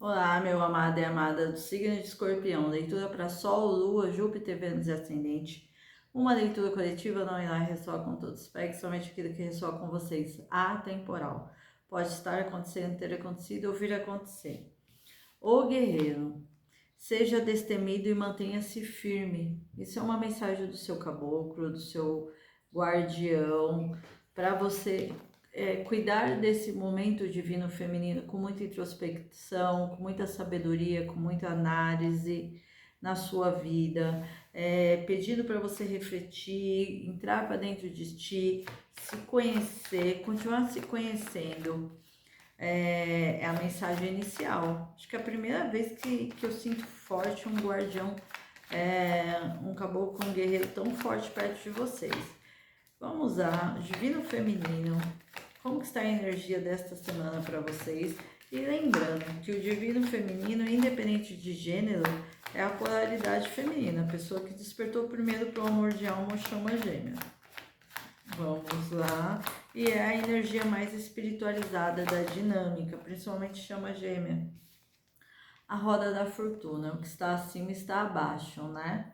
Olá, meu amado e amada do signo de Escorpião. Leitura para Sol, Lua, Júpiter, Vênus e Ascendente. Uma leitura coletiva não irá ressoar com todos. Pegue somente aquilo que ressoa com vocês. Atemporal. Pode estar acontecendo, ter acontecido ou vir a acontecer. O guerreiro. Seja destemido e mantenha-se firme. Isso é uma mensagem do seu caboclo, do seu guardião, para você cuidar desse momento divino feminino com muita introspecção, com muita sabedoria, com muita análise na sua vida, pedindo para você refletir, entrar para dentro de ti, se conhecer, continuar se conhecendo. É a mensagem inicial. Acho que é a primeira vez que eu sinto forte um guardião, um caboclo, um guerreiro tão forte perto de vocês. Vamos lá, Divino Feminino, como que está a energia desta semana para vocês? E lembrando que o Divino Feminino, independente de gênero, é a polaridade feminina, a pessoa que despertou primeiro para o amor de alma ou chama gêmea. Vamos lá. E é a energia mais espiritualizada da dinâmica, principalmente chama gêmea. A roda da fortuna, o que está acima está abaixo, né?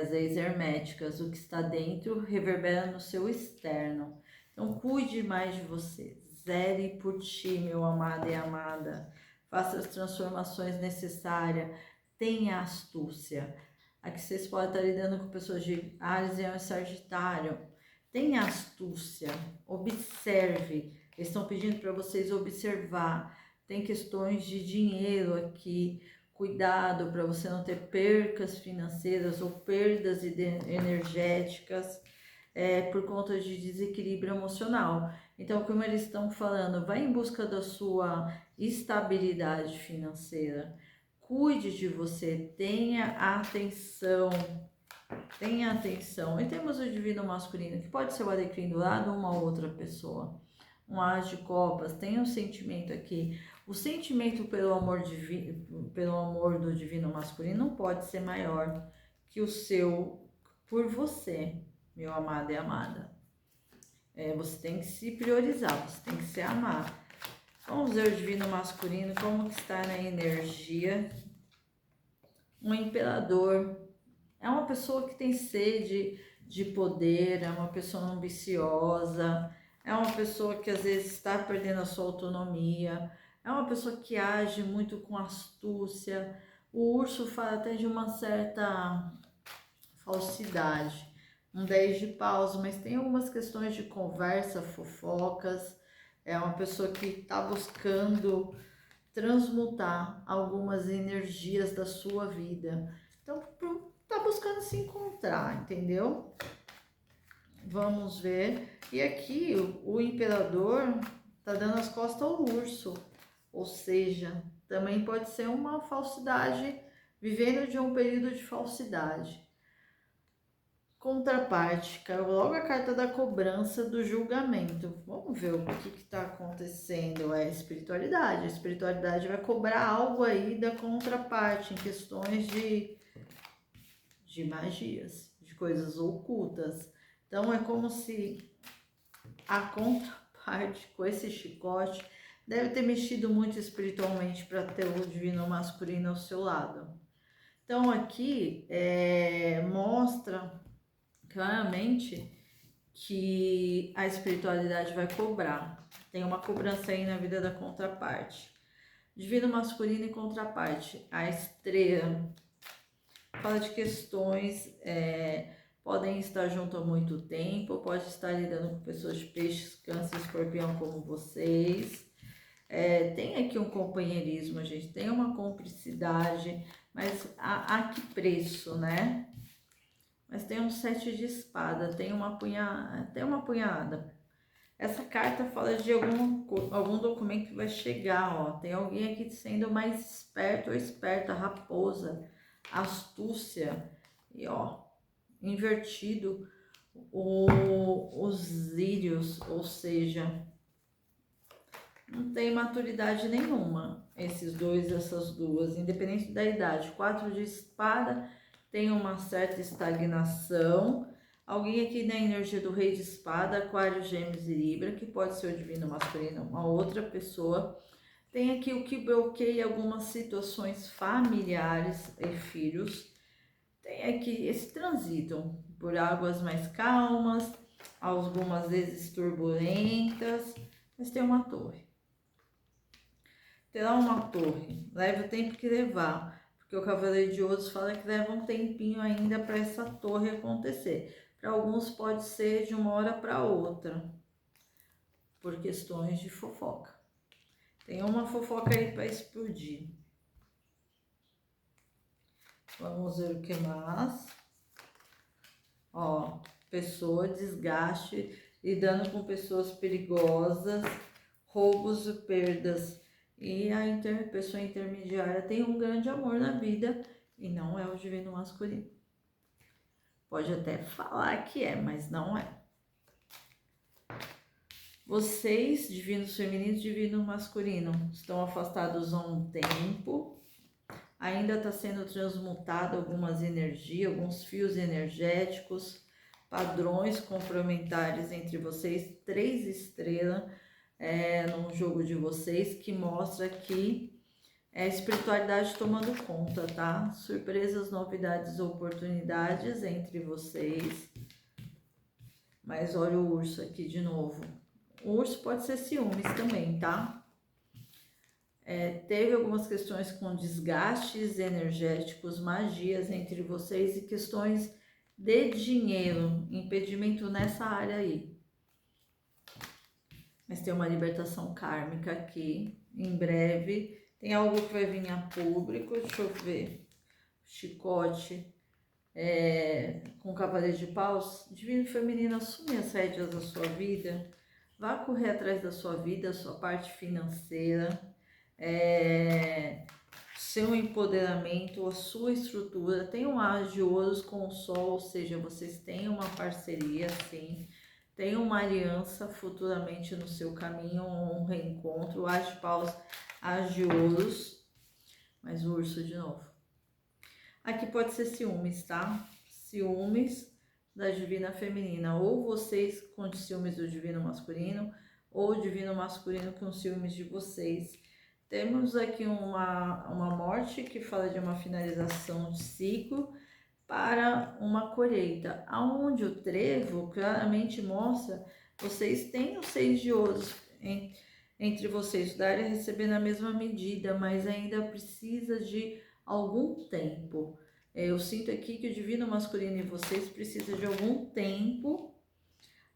As leis herméticas, o que está dentro reverbera no seu externo. Então, cuide mais de você. Zere por ti, meu amado e amada. Faça as transformações necessárias. Tenha astúcia. Aqui vocês podem estar lidando com pessoas de Áries e Sagitário. Tenha astúcia. Observe. Eles estão pedindo para vocês observar. Tem questões de dinheiro aqui. Cuidado para você não ter percas financeiras ou perdas energéticas por conta de desequilíbrio emocional. Então, como eles estão falando, vai em busca da sua estabilidade financeira. Cuide de você, tenha atenção. Tenha atenção. E temos o divino masculino, que pode ser o alecrim do lado ou uma outra pessoa. Um as de copas, tem um sentimento aqui. O sentimento pelo amor divino, pelo amor do divino masculino não pode ser maior que o seu por você, meu amado e amada. Você tem que se priorizar, você tem que se amar. Vamos ver o divino masculino, como que está na energia. Um imperador. É uma pessoa que tem sede de poder, é uma pessoa ambiciosa, é uma pessoa que às vezes está perdendo a sua autonomia, é uma pessoa que age muito com astúcia. O urso fala até de uma certa falsidade, um 10 de paus, mas tem algumas questões de conversa, fofocas. É uma pessoa que está buscando transmutar algumas energias da sua vida. Então, tá buscando se encontrar, entendeu? Vamos ver. E aqui o imperador tá dando as costas ao urso, ou seja, também pode ser uma falsidade, vivendo de um período de falsidade. Contraparte, caiu logo a carta da cobrança do julgamento. Vamos ver o que está acontecendo. É a espiritualidade. A espiritualidade vai cobrar algo aí da contraparte em questões de magias, de coisas ocultas. Então é como se a contraparte com esse chicote deve ter mexido muito espiritualmente para ter o divino masculino ao seu lado. Então aqui mostra claramente que a espiritualidade vai cobrar. Tem uma cobrança aí na vida da contraparte. Divino masculino e contraparte. A estrela fala de questões, podem estar junto há muito tempo, pode estar lidando com pessoas de peixes, câncer, escorpião como vocês. Tem aqui um companheirismo, gente, tem uma cumplicidade, mas a que preço, né? Mas tem um 7 de espada, tem uma punhada. Essa carta fala de algum documento que vai chegar, ó. Tem alguém aqui sendo mais esperto ou esperta, raposa, astúcia. E ó, invertido os írios, ou seja, não tem maturidade nenhuma. Essas duas, independente da idade. 4 de espada tem uma certa estagnação. Alguém aqui na energia do rei de espada, aquário, gêmeos e libra, que pode ser o divino masculino, uma outra pessoa, Tem aqui o que bloqueia algumas situações familiares e filhos. Tem aqui esse trânsito por águas mais calmas, algumas vezes turbulentas, mas tem uma torre. Terá uma torre, leva o tempo que levar, porque o Cavaleiro de Ouros fala que leva um tempinho ainda para essa torre acontecer. Para alguns pode ser de uma hora para outra, por questões de fofoca. Tem uma fofoca aí para explodir. Vamos ver o que mais. Ó, pessoa, desgaste, lidando com pessoas perigosas, roubos e perdas. E a pessoa intermediária tem um grande amor na vida e não é o divino masculino. Pode até falar que é, mas não é. Vocês, divinos femininos, divino masculino, estão afastados há um tempo. Ainda está sendo transmutado algumas energias, alguns fios energéticos, padrões complementares entre vocês, 3 estrelas no jogo de vocês, que mostra que é a espiritualidade tomando conta, tá? Surpresas, novidades, oportunidades entre vocês. Mas olha o urso aqui de novo. O urso pode ser ciúmes também, tá? Teve algumas questões com desgastes energéticos, magias entre vocês e questões de dinheiro, impedimento nessa área aí. Mas tem uma libertação kármica aqui, em breve. Tem algo que vai vir a público, deixa eu ver. Chicote com Cavaleiro de Paus. Divino feminino, assume as rédeas da sua vida. Vá correr atrás da sua vida, sua parte financeira. Seu empoderamento, a sua estrutura. Tem um as de ouros com o sol, ou seja, vocês têm uma parceria, sim. Tem uma aliança futuramente no seu caminho, um reencontro. O as de paus, as de ouros, mas o urso de novo. Aqui pode ser ciúmes, tá? Ciúmes da divina feminina, ou vocês com ciúmes do divino masculino, ou o divino masculino com ciúmes de vocês. Temos aqui uma morte que fala de uma finalização de ciclo para uma colheita, aonde o trevo claramente mostra vocês têm os 6 de ouros entre vocês, dar e receber na mesma medida, mas ainda precisa de algum tempo. Eu sinto aqui que o divino masculino em vocês precisa de algum tempo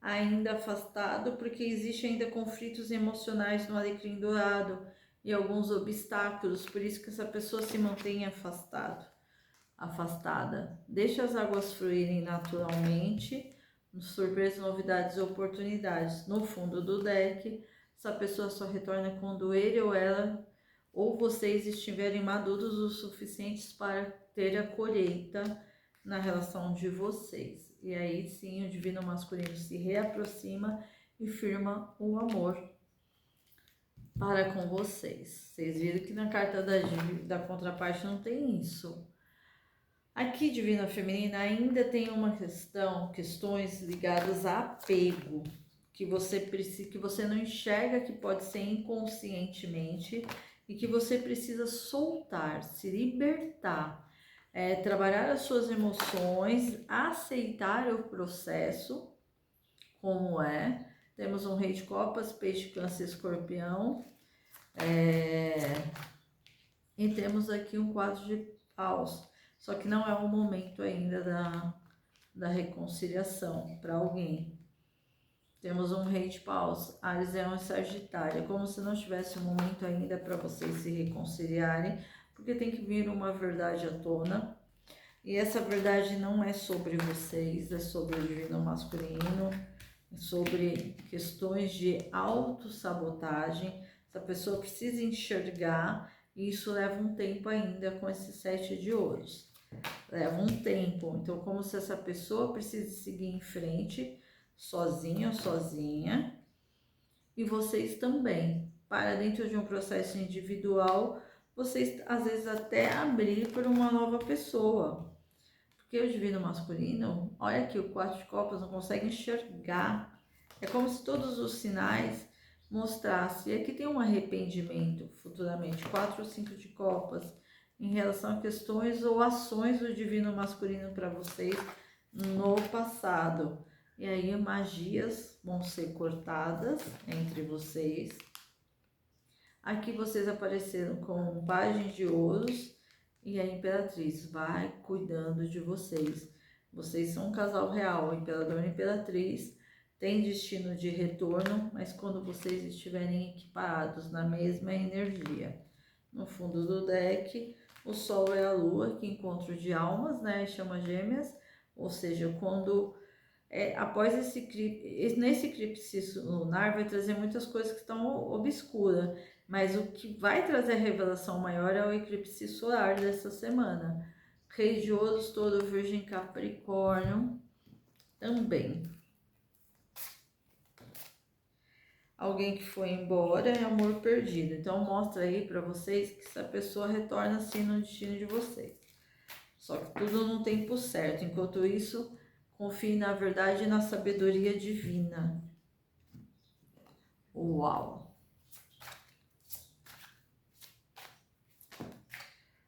ainda afastado, porque existe ainda conflitos emocionais no alecrim dourado e alguns obstáculos, por isso que essa pessoa se mantém afastada. Deixa as águas fluírem naturalmente, surpresas, novidades e oportunidades. No fundo do deck, essa pessoa só retorna quando ele ou ela ou vocês estiverem maduros o suficientes para ter a colheita na relação de vocês. E aí sim o divino masculino se reaproxima e firma o amor para com vocês. Vocês viram que na carta da contraparte não tem isso. Aqui, divina feminina, ainda tem uma questões ligadas a apego, que você não enxerga, que pode ser inconscientemente e que você precisa soltar, se libertar, trabalhar as suas emoções, aceitar o processo como é. Temos um rei de copas, peixe, câncer, escorpião. E temos aqui um quadro de paus. Só que não é o momento ainda da reconciliação para alguém. Temos um rei de paus, Áries, Leão e Sagitário. É como se não tivesse um momento ainda para vocês se reconciliarem, porque tem que vir uma verdade à tona. E essa verdade não é sobre vocês, é sobre o divino masculino, sobre questões de autossabotagem. Essa pessoa precisa enxergar, e isso leva um tempo ainda com esses 7 de ouros. Leva um tempo, então como se essa pessoa precisa seguir em frente, sozinha ou sozinha, e vocês também, para dentro de um processo individual, vocês às vezes até abrir para uma nova pessoa. Porque o divino masculino, olha aqui, o 4 de copas não consegue enxergar. É como se todos os sinais mostrasse. E aqui tem um arrependimento futuramente, 4 ou 5 de copas, em relação a questões ou ações do divino masculino para vocês no passado. E aí magias vão ser cortadas entre vocês. Aqui vocês apareceram com Pajem de Ouros e a Imperatriz vai cuidando de vocês. Vocês são um casal real, o Imperador e a Imperatriz tem destino de retorno, mas quando vocês estiverem equiparados na mesma energia. No fundo do deck, o Sol é a Lua, que encontro de almas, né? Chama Gêmeas, ou seja, quando após nesse eclipse lunar vai trazer muitas coisas que estão obscuras, mas o que vai trazer a revelação maior é o eclipse solar dessa semana. Rei de Ouros, Touro, Virgem, Capricórnio também. Alguém que foi embora é amor perdido. Então mostra aí para vocês que essa pessoa retorna assim no destino de vocês. Só que tudo no tempo certo. Enquanto isso, confie na verdade e na sabedoria divina. Uau!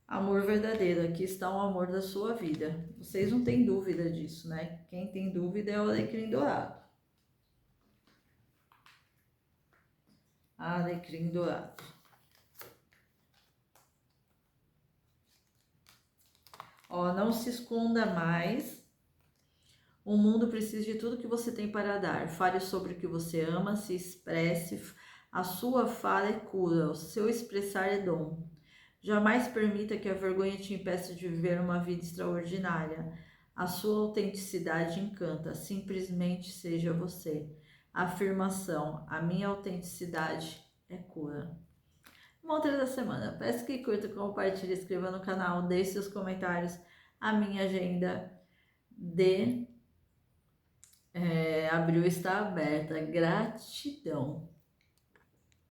Amor verdadeiro. Aqui está o amor da sua vida. Vocês não têm dúvida disso, né? Quem tem dúvida é o alecrim dourado. Alecrim dourado. Ó, não se esconda mais. O mundo precisa de tudo que você tem para dar. Fale sobre o que você ama, se expresse. A sua fala é cura, o seu expressar é dom. Jamais permita que a vergonha te impeça de viver uma vida extraordinária. A sua autenticidade encanta, simplesmente seja você. Afirmação: a minha autenticidade é cura. Mantra da semana. Peço que curta, compartilhe, inscreva no canal, deixe seus comentários. A minha agenda de abril está aberta. Gratidão.